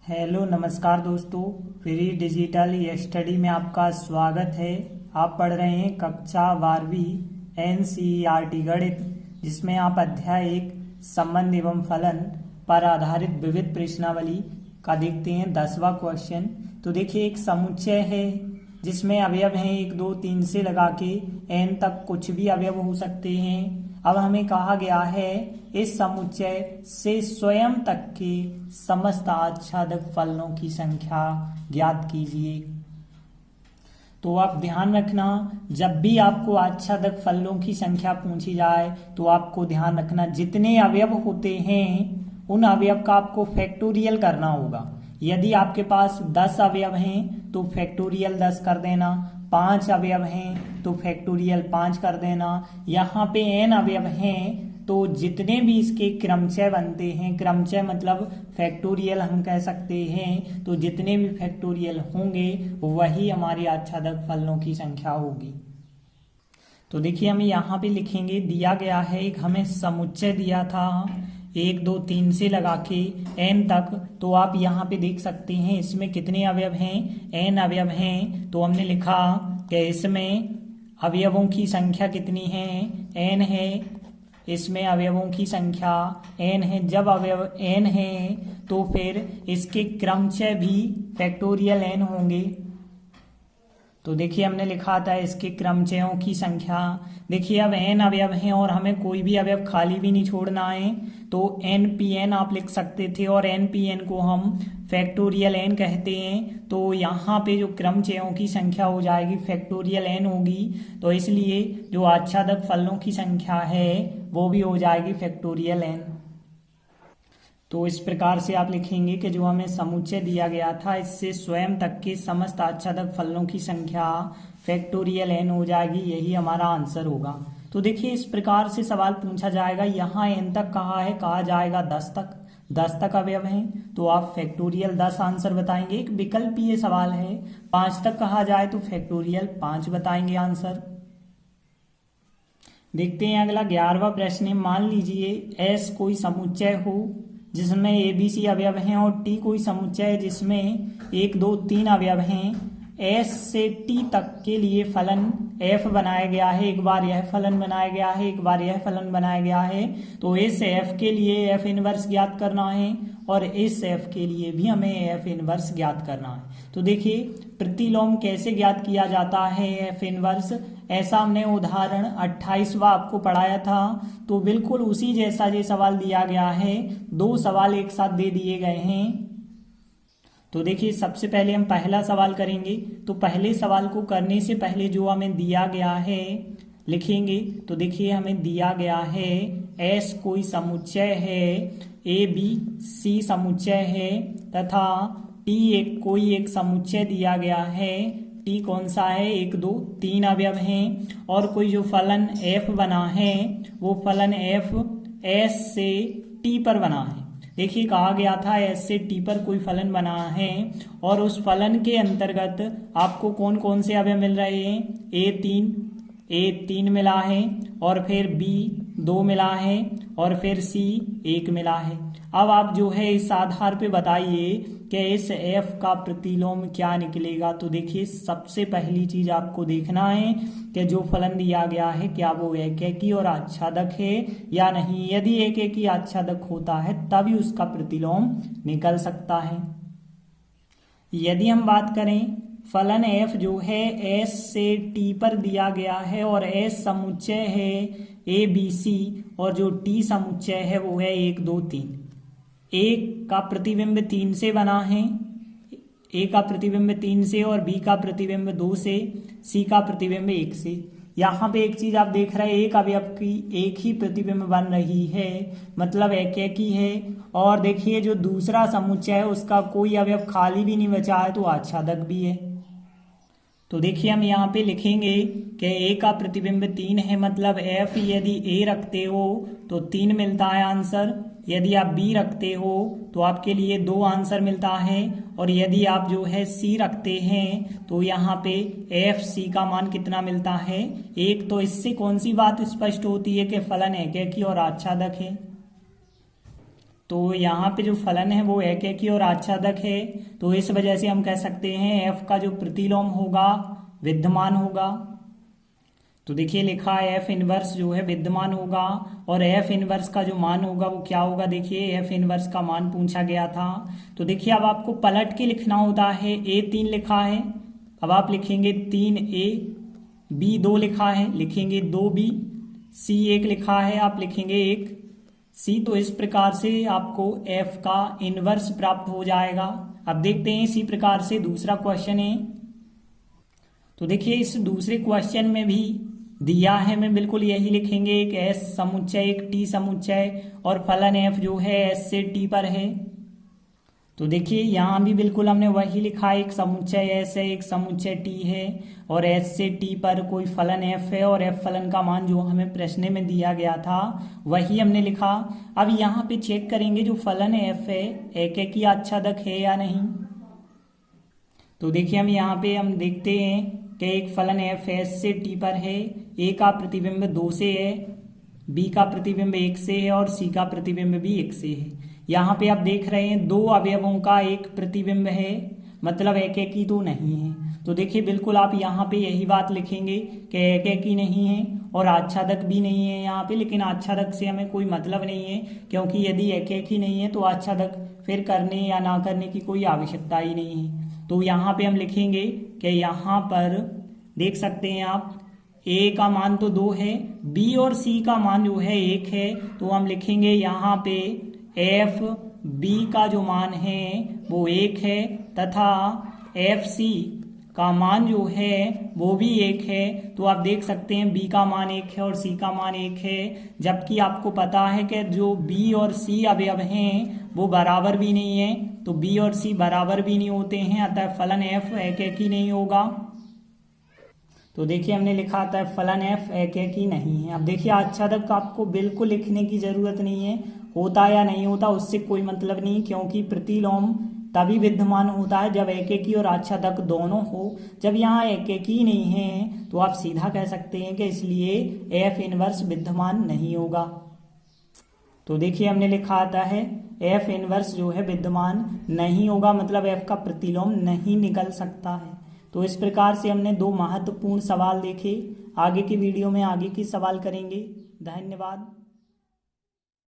Hello नमस्कार दोस्तों, free digital study में आपका स्वागत है। आप पढ़ रहे हैं कक्षा 12वीं एनसीईआरटी गणित, जिसमें आप अध्याय 1 संबंध एवं फलन पर आधारित विविध प्रश्नावली का देखते हैं 10वां क्वेश्चन। तो देखिए, एक समुच्चय है जिसमें अवयव हैं 1 2 3 से लगा के n तक कुछ भी अवयव हो सकते हैं। अब हमें कहा गया है इस समुच्चय से स्वयं तक के समस्त आच्छादक फलनों की संख्या ज्ञात कीजिए। तो आप ध्यान रखना, जब भी आपको आच्छादक फलनों की संख्या पूछी जाए तो आपको ध्यान रखना जितने अवयव होते हैं उन अवयव का आपको फैक्टोरियल करना होगा। यदि आपके पास 10 अवयव हैं तो फैक्टोरियल 10 कर देना, 5 अवयव हैं तो फैक्टोरियल 5 कर देना। यहाँ पे n अवयव हैं तो जितने भी इसके क्रमचय बनते हैं, क्रमचय मतलब फैक्टोरियल हम कह सकते हैं, तो जितने भी फैक्टोरियल होंगे वही हमारी आच्छादक फलनों की संख्या होगी। तो देखिए, हम यहाँ पे लिखेंगे, दिया गया है एक हमें समुच्चय दिया था 1 2 3 से लगा के n तक। तो आप यहाँ पे देख सकते हैं इसमें कितने अवयव हैं, n अवयव हैं। तो हमने लिखा कि इसमें अवयवों की संख्या कितनी है, n है। इसमें अवयवों की संख्या n है। जब अवयव n है तो फिर इसके क्रमचय भी फैक्टोरियल n होंगे। तो देखिए, हमने लिखा था इसके क्रमचयों की संख्या। देखिए, अब n अवयव हैं और हमें कोई भी अवयव खाली भी नहीं छोड़ना है, तो npn आप लिख सकते थे और npn को हम फैक्टोरियल n कहते हैं। तो यहाँ पे जो क्रमचयों की संख्या हो जाएगी फैक्टोरियल n होगी, तो इसलिए जो आच्छादक फलनों की संख्या है वो भी हो जाएगी फैक्टोरियल n। तो इस प्रकार से आप लिखेंगे कि जो हमें समुच्चय दिया गया था इससे स्वयं तक के समस्त आच्छादक फलनों की संख्या फैक्टोरियल n हो जाएगी, यही हमारा आंसर होगा। तो देखिए, इस प्रकार से सवाल पूछा जाएगा, यहाँ n तक कहा है, कहा जाएगा 10 तक अवयव हैं तो आप फैक्टोरियल 10 आंसर बताएंगे। एक विकल्पीय सवाल है, 5 तक कहा जाए तो फैक्टोरियल 5 बताएंगे आंसर। देखते हैं अगला 11वां प्रश्न है। मान लीजिए S कोई समुच्चय हो जिसमें ABC अवयव हैं और T कोई समुच्चय है जिसमें 1 2 3 अवयव हैं। S से T तक के लिए फलन f बनाया गया है, एक बार यह फलन बनाया गया है, एक बार यह फलन बनाया गया है। तो इस f के लिए f इनवर्स ज्ञात करना है और इस f के लिए भी हमें f इनवर्स ज्ञात करना है। तो देखिए, प्रतिलोम कैसे ज्ञात किया जाता है f इनवर्स, ऐसा हमने उदाहरण 28वां आपको पढ़ाया था। तो बिल्कुल उसी जैसा ये सवाल दिया गया है, 2 सवाल एक साथ दे दिए गए हैं। तो देखिए, सबसे पहले हम पहला सवाल करेंगे। तो पहले सवाल को करने से पहले जो हमें दिया गया है लिखेंगे। तो देखिए, हमें दिया गया है S कोई समुच्चय है, ABC समुच्चय है तथा T कोई एक समुच्चय दिया गया है। T कौन सा है, 1 2 3 अवयव हैं और कोई जो फलन f बना है वो फलन f S से T पर बना है। देखिए, कहा गया था S से T पर कोई फलन बना है और उस फलन के अंतर्गत आपको कौन कौन से अवयव मिल रहे हैं, A3 मिला है और फिर B 2 मिला है और फिर C 1 मिला है। अब आप जो है इस आधार पे बताइए कि इस f का प्रतिलोम क्या निकलेगा। तो देखिए, सबसे पहली चीज आपको देखना है कि जो फलन दिया गया है क्या वो एकैकी और आच्छादक है या नहीं। यदि एकैकी आच्छादक होता है तभी उसका प्रतिलोम निकल सकता है। यदि हम बात करें, फलन f जो है S से T पर दिया गया है और S समुच्चय है ABC और जो T समुच्चय है वो है 1 2 3। A का प्रतिबिंब 3 से बना है, A का प्रतिबिंब 3 से और B का प्रतिबिंब 2 से, C का प्रतिबिंब 1 से। यहाँ पे एक चीज आप देख रहे हैं, एक अवयव की एक ही प्रतिबिंब बन रही है, मतलब एकैकी है। और देखिए, जो दूसरा समुच्चय है उसका कोई अवयव खाली भी नहीं बचा है तो आच्छादक भी है। तो देखिए, हम यहाँ पे लिखेंगे कि A का प्रतिबिंब 3 है, मतलब f यदि A रखते हो तो 3 मिलता है आंसर। यदि आप B रखते हो तो आपके लिए 2 आंसर मिलता है और यदि आप जो है C रखते हैं तो यहाँ पे FC का मान कितना मिलता है, 1। तो इससे कौन सी बात स्पष्ट होती है कि फलन एकैकी और आच्छादक है। तो यहाँ पे जो फलन है वो एकेकी और आच्छादक है, तो इस वजह से हम कह सकते हैं एफ का जो प्रतिलोम होगा विद्यमान होगा। तो देखिए लिखा है एफ इनवर्स जो है विद्यमान होगा, और एफ इनवर्स का जो मान होगा वो क्या होगा, देखिए एफ इनवर्स का मान पूछा गया था। तो देखिए अब आपको पलट के लिखना होता है, ए 3 लिखा है, अब आप लिखेंगे 3a, बी 2 लिखा है, लिखेंगे 2b, सी 1 लिखा है, आप लिखेंगे 1c। तो इस प्रकार से आपको एफ का इनवर्स प्राप्त हो जाएगा। अब देखते हैं इसी प्रकार से दूसरा क्वेश्चन है। तो देखिए इस दूसरे क्वेश्चन में भी दिया है, मैं बिल्कुल यही लिखेंगे, एक एस समुच्चय एक टी समुच्चय और फलन एफ जो है एस से टी पर है। तो देखिए यहाँ भी बिल्कुल हमने वही लिखा है, एक समुच्चय एस है एक समुच्चय टी है और एस से टी पर कोई फलन एफ है और एफ फलन का मान जो हमें प्रश्न में दिया गया था वही हमने लिखा। अब यहाँ पे चेक करेंगे जो फलन एफ है एकेकी आच्छादक है या नहीं। तो देखिए हम यहाँ पे हम देखते हैं कि एक फलन एफ एस से टी पर है, ए का प्रतिबिंब 2 से है, बी का प्रतिबिंब 1 से है और सी का प्रतिबिंब भी 1 से है। यहाँ पे आप देख रहे हैं 2 अवयवों का एक प्रतिबिंब है, मतलब एकेकी तो नहीं है। तो देखिए बिल्कुल आप यहाँ पे यही बात लिखेंगे कि एकेकी नहीं है और आच्छादक भी नहीं है यहाँ पे, लेकिन आच्छादक से हमें कोई मतलब नहीं है, क्योंकि यदि एकेकी नहीं है तो आच्छादक फिर करने या ना करने की कोई आवश्यकता ही नहीं है। तो यहाँ पे हम लिखेंगे कि यहाँ पर देख सकते हैं आप ए का मान तो 2 है, बी और सी का मान जो है 1 है, तो हम लिखेंगे यहाँ पे एफ बी का जो मान है वो 1 है तथा एफ सी का मान जो है वो भी 1 है। तो आप देख सकते हैं बी का मान 1 है और सी का मान 1 है, जबकि आपको पता है कि जो बी और सी अवयव हैं वो बराबर भी नहीं है, तो बी और सी बराबर भी नहीं होते हैं, अतः फलन एफ एकेकी नहीं होगा। तो देखिए हमने लिखा था फलन एफ एकेकी नहीं है। अब देखिए आच्छादक आपको बिल्कुल लिखने की जरूरत नहीं है, होता या नहीं होता उससे कोई मतलब नहीं, क्योंकि प्रतिलोम तभी विद्यमान होता है जब एकेकी और आच्छादक दोनों हो। जब यहाँ एकेकी नहीं है तो आप सीधा कह सकते हैं कि इसलिए एफ इनवर्स विद्यमान नहीं होगा। तो देखिए हमने लिखा आता है एफ इनवर्स जो है विद्यमान नहीं होगा, मतलब एफ का प्रतिलोम नहीं निकल सकता है। तो इस प्रकार से हमने 2 महत्वपूर्ण सवाल देखे। आगे की वीडियो में आगे की सवाल करेंगे। धन्यवाद।